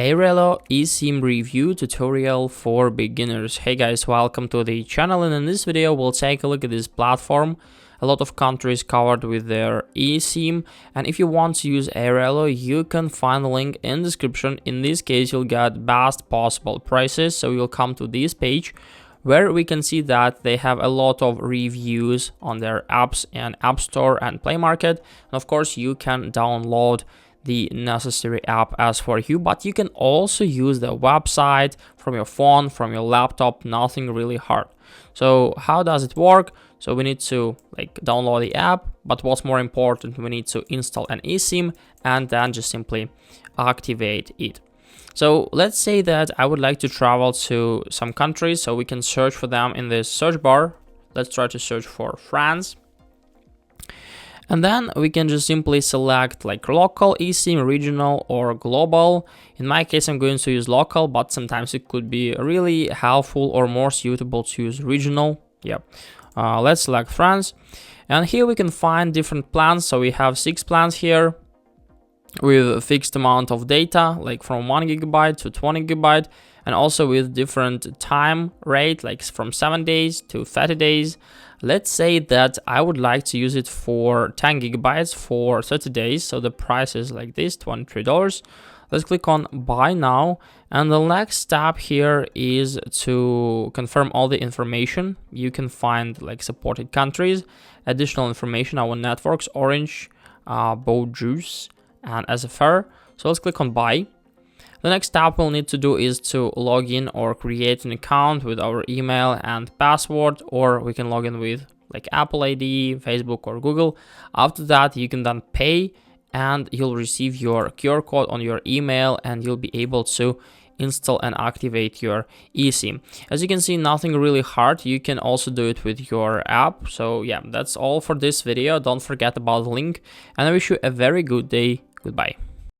Airalo Esim review tutorial for beginners. Hey guys, welcome to the channel, and in this video we'll take a look at this platform. A lot of countries covered with their eSIM, and if you want to use Airalo, you can find the link in description. In this case, you'll get best possible prices, so you'll come to this page where we can see that they have a lot of reviews on their apps and App Store and Play Market. And of course, you can download the necessary app as for you, but you can also use the website from your phone, from your laptop, nothing really hard. So how does it work? So we need to download the app, but what's more important, we need to install an eSIM and then just simply activate it. So let's say that I would like to travel to some countries, so we can search for them in this search bar. Let's try to search for France. And then we can just simply select local eSIM, regional, or global. In my case, I'm going to use local, but sometimes it could be really helpful or more suitable to use regional. Let's select France. And here we can find different plans. So we have 6 plans here with a fixed amount of data, like from 1 GB to 20 GB, and also with different time rate, like from 7 days to 30 days. Let's say that I would like to use it for 10 GB for 30 days. So the price is like this, $23. Let's click on buy now. And the next step here is to confirm all the information. You can find supported countries, additional information, our networks, Orange, Bow Juice, and SFR. So let's click on buy. The next step we'll need to do is to log in or create an account with our email and password, or we can log in with Apple ID, Facebook, or Google. After that, you can then pay and you'll receive your QR code on your email and you'll be able to install and activate your eSIM. As you can see, nothing really hard. You can also do it with your app. So yeah, that's all for this video. Don't forget about the link, and I wish you a very good day. Goodbye.